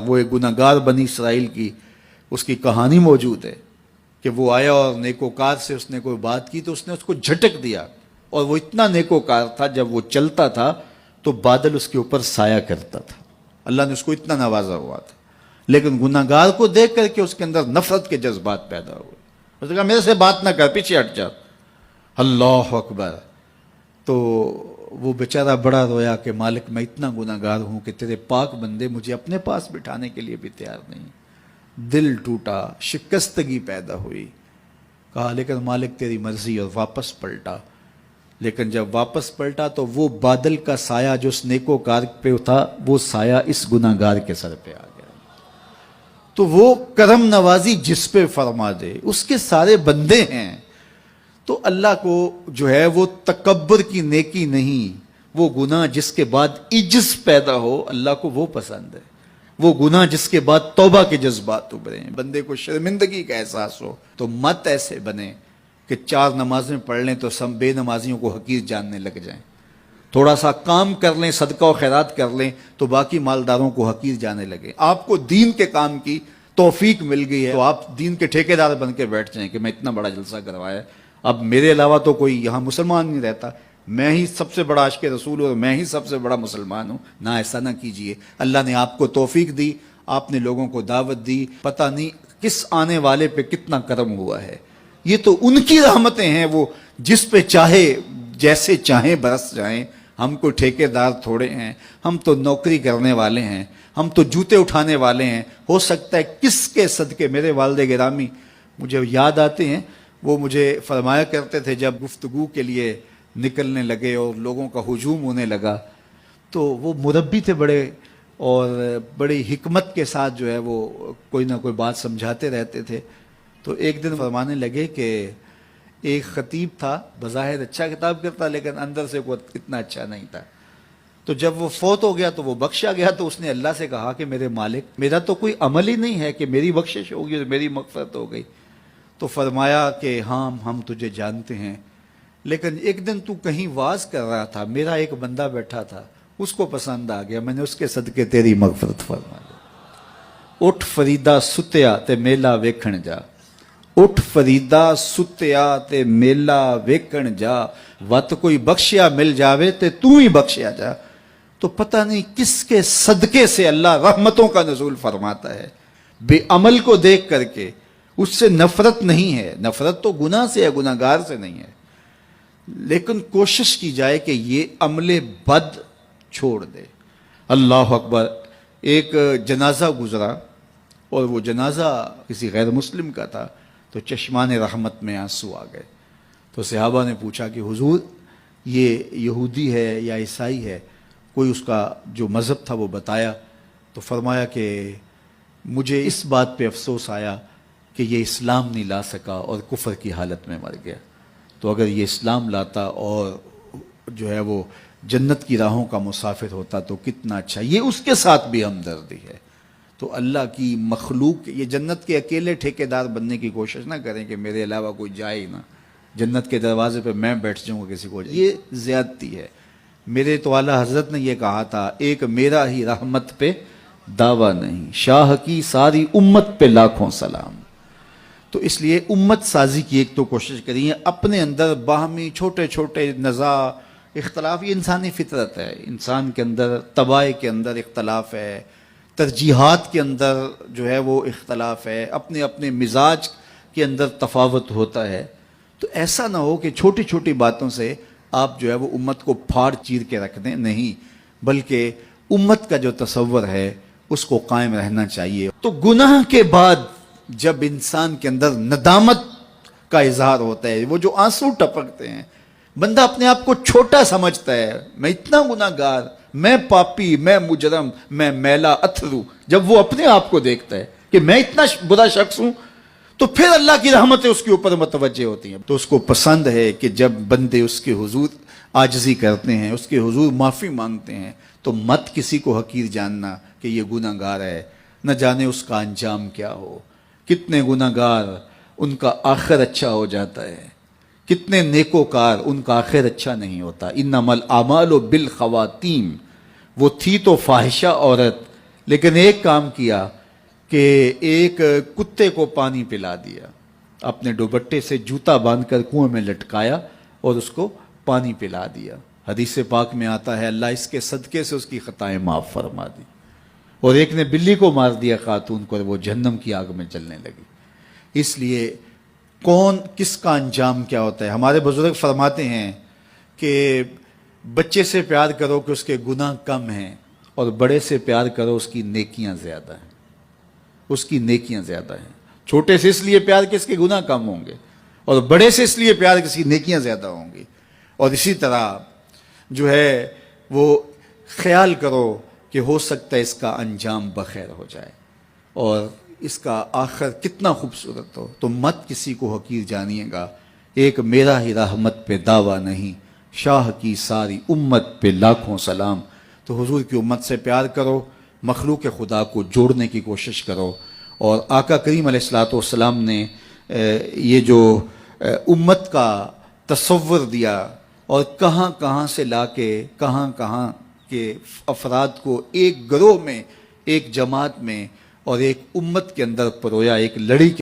وہ ایک گناہگار بنی اسرائیل کی اس کی کہانی موجود ہے کہ وہ آیا اور نیکوکار سے اس نے کوئی بات کی تو اس نے اس کو جھٹک دیا، اور وہ اتنا نیکوکار تھا جب وہ چلتا تھا تو بادل اس کے اوپر سایہ کرتا تھا، اللہ نے اس کو اتنا نوازا ہوا تھا، لیکن گناہگار کو دیکھ کر کے اس کے اندر نفرت کے جذبات پیدا ہوئے، اس نے کہا میرے سے بات نہ کر، پیچھے ہٹ جا، اللہ اکبر۔ تو وہ بیچارہ بڑا رویا کہ مالک میں اتنا گناہگار ہوں کہ تیرے پاک بندے مجھے اپنے پاس بٹھانے کے لیے بھی تیار نہیں۔ دل ٹوٹا، شکستگی پیدا ہوئی، کہا لیکن مالک تیری مرضی، اور واپس پلٹا۔ لیکن جب واپس پلٹا تو وہ بادل کا سایہ جو اس نیکوکار پہ تھا وہ سایہ اس گناہگار کے سر پہ آ گیا۔ تو وہ کرم نوازی جس پہ فرما دے، اس کے سارے بندے ہیں۔ تو اللہ کو جو ہے وہ تکبر کی نیکی نہیں، وہ گناہ جس کے بعد عجز پیدا ہو اللہ کو وہ پسند ہے، وہ گناہ جس کے بعد توبہ کے جذبات ابھریں، بندے کو شرمندگی کا احساس ہو۔ تو مت ایسے بنے کہ 4 نمازیں پڑھ لیں تو سب بے نمازیوں کو حقیر جاننے لگ جائیں، تھوڑا سا کام کر لیں، صدقہ و خیرات کر لیں تو باقی مالداروں کو حقیر جانے لگے۔ آپ کو دین کے کام کی توفیق مل گئی ہے تو آپ دین کے ٹھیکیدار بن کے بیٹھ جائیں کہ میں اتنا بڑا جلسہ کروایا، اب میرے علاوہ تو کوئی یہاں مسلمان نہیں رہتا، میں ہی سب سے بڑا عاشق رسول ہوں اور میں ہی سب سے بڑا مسلمان ہوں۔ نہ، ایسا نہ کیجئے، اللہ نے آپ کو توفیق دی، آپ نے لوگوں کو دعوت دی، پتہ نہیں کس آنے والے پہ کتنا کرم ہوا ہے۔ یہ تو ان کی رحمتیں ہیں، وہ جس پہ چاہے جیسے چاہیں برس جائیں۔ ہم کو ٹھیکیدار تھوڑے ہیں، ہم تو نوکری کرنے والے ہیں، ہم تو جوتے اٹھانے والے ہیں۔ ہو سکتا ہے کس کے صدقے، میرے والد گرامی مجھے یاد آتے ہیں، وہ مجھے فرمایا کرتے تھے جب گفتگو کے لیے نکلنے لگے اور لوگوں کا ہجوم ہونے لگا تو وہ مربی تھے بڑے، اور بڑی حکمت کے ساتھ جو ہے وہ کوئی نہ کوئی بات سمجھاتے رہتے تھے۔ تو ایک دن فرمانے لگے کہ ایک خطیب تھا، بظاہر اچھا خطاب کرتا لیکن اندر سے کوئی اتنا اچھا نہیں تھا۔ تو جب وہ فوت ہو گیا تو وہ بخشا گیا تو اس نے اللہ سے کہا کہ میرے مالک، میرا تو کوئی عمل ہی نہیں ہے کہ میری بخشش ہوگی اور میری مغفرت ہو گئی۔ تو فرمایا کہ ہاں ہم تجھے جانتے ہیں، لیکن ایک دن تو کہیں واز کر رہا تھا، میرا ایک بندہ بیٹھا تھا، اس کو پسند آ گیا، میں نے اس کے صدقے تیری مغفرت فرما دی۔ اٹھ فریدا ستیا تے میلا ویکھن جا، اٹھ فریدا ستیا تے میلا ویکھن جا، وت کوئی بخشیا مل جاوے تے تو ہی بخشیا جا۔ تو پتہ نہیں کس کے صدقے سے اللہ رحمتوں کا نزول فرماتا ہے۔ بے عمل کو دیکھ کر کے اس سے نفرت نہیں ہے، نفرت تو گناہ سے ہے، گناہگار سے نہیں ہے، لیکن کوشش کی جائے کہ یہ عمل بد چھوڑ دے۔ اللہ اکبر۔ ایک جنازہ گزرا اور وہ جنازہ کسی غیر مسلم کا تھا، تو چشمان رحمت میں آنسو آ گئے۔ تو صحابہ نے پوچھا کہ حضور یہ یہودی ہے یا عیسائی ہے، کوئی اس کا جو مذہب تھا وہ بتایا۔ تو فرمایا کہ مجھے اس بات پہ افسوس آیا کہ یہ اسلام نہیں لا سکا اور کفر کی حالت میں مر گیا، تو اگر یہ اسلام لاتا اور جو ہے وہ جنت کی راہوں کا مسافر ہوتا تو کتنا اچھا۔ یہ اس کے ساتھ بھی ہمدردی ہے۔ تو اللہ کی مخلوق، یہ جنت کے اکیلے ٹھیکیدار بننے کی کوشش نہ کریں کہ میرے علاوہ کوئی جائے ہی نہ، جنت کے دروازے پہ میں بیٹھ جاؤں گا کسی کو، یہ زیادتی ہے۔ میرے تو اعلیٰ حضرت نے یہ کہا تھا، ایک میرا ہی رحمت پہ دعویٰ نہیں، شاہ کی ساری امت پہ لاکھوں سلام۔ تو اس لیے امت سازی کی ایک تو کوشش کریے، اپنے اندر باہمی چھوٹے چھوٹے نزاع اختلاف، یہ انسانی فطرت ہے، انسان کے اندر طباع کے اندر اختلاف ہے، ترجیحات کے اندر جو ہے وہ اختلاف ہے، اپنے اپنے مزاج کے اندر تفاوت ہوتا ہے۔ تو ایسا نہ ہو کہ چھوٹی چھوٹی باتوں سے آپ جو ہے وہ امت کو پھاڑ چیر کے رکھ دیں، نہیں، بلکہ امت کا جو تصور ہے اس کو قائم رہنا چاہیے۔ تو گناہ کے بعد جب انسان کے اندر ندامت کا اظہار ہوتا ہے، وہ جو آنسو ٹپکتے ہیں، بندہ اپنے آپ کو چھوٹا سمجھتا ہے، میں اتنا گناہگار، میں پاپی، میں مجرم، میں میلا اتھرو، جب وہ اپنے آپ کو دیکھتا ہے کہ میں اتنا برا شخص ہوں، تو پھر اللہ کی رحمتیں اس کے اوپر متوجہ ہوتی ہیں۔ تو اس کو پسند ہے کہ جب بندے اس کے حضور عاجزی کرتے ہیں، اس کے حضور معافی مانگتے ہیں، تو مت کسی کو حقیر جاننا کہ یہ گناہگار ہے، نہ جانے اس کا انجام کیا ہو۔ کتنے گناہگار ان کا آخر اچھا ہو جاتا ہے، کتنے نیکوکار ان کا آخر اچھا نہیں ہوتا۔ انما الاعمال بالخواتیم، وہ تھی تو فاحشہ عورت لیکن ایک کام کیا کہ ایک کتے کو پانی پلا دیا، اپنے دوپٹے سے جوتا باندھ کر کنویں میں لٹکایا اور اس کو پانی پلا دیا۔ حدیث پاک میں آتا ہے اللہ اس کے صدقے سے اس کی خطائیں معاف فرما دی۔ اور ایک نے بلی کو مار دیا خاتون کو، اور وہ جہنم کی آگ میں جلنے لگی۔ اس لیے کون کس کا انجام کیا ہوتا ہے؟ ہمارے بزرگ فرماتے ہیں کہ بچے سے پیار کرو کہ اس کے گناہ کم ہیں، اور بڑے سے پیار کرو اس کی نیکیاں زیادہ ہیں، اس کی نیکیاں زیادہ ہیں۔ چھوٹے سے اس لیے پیار کہ اس کے گناہ کم ہوں گے، اور بڑے سے اس لیے پیار کہ اس کی نیکیاں زیادہ ہوں گی۔ اور اسی طرح جو ہے وہ خیال کرو کہ ہو سکتا ہے اس کا انجام بخیر ہو جائے اور اس کا آخر کتنا خوبصورت ہو، تو مت کسی کو حقیر جانیے گا۔ ایک میرا ہی رحمت پہ دعویٰ نہیں، شاہ کی ساری امت پہ لاکھوں سلام۔ تو حضور کی امت سے پیار کرو، مخلوق خدا کو جوڑنے کی کوشش کرو۔ اور آقا کریم علیہ الصلوۃ والسلام نے یہ جو امت کا تصور دیا اور کہاں کہاں سے لا کے کہاں کہاں کے افراد کو ایک گروہ میں، ایک جماعت میں اور ایک امت کے اندر پرویا، ایک لڑی کے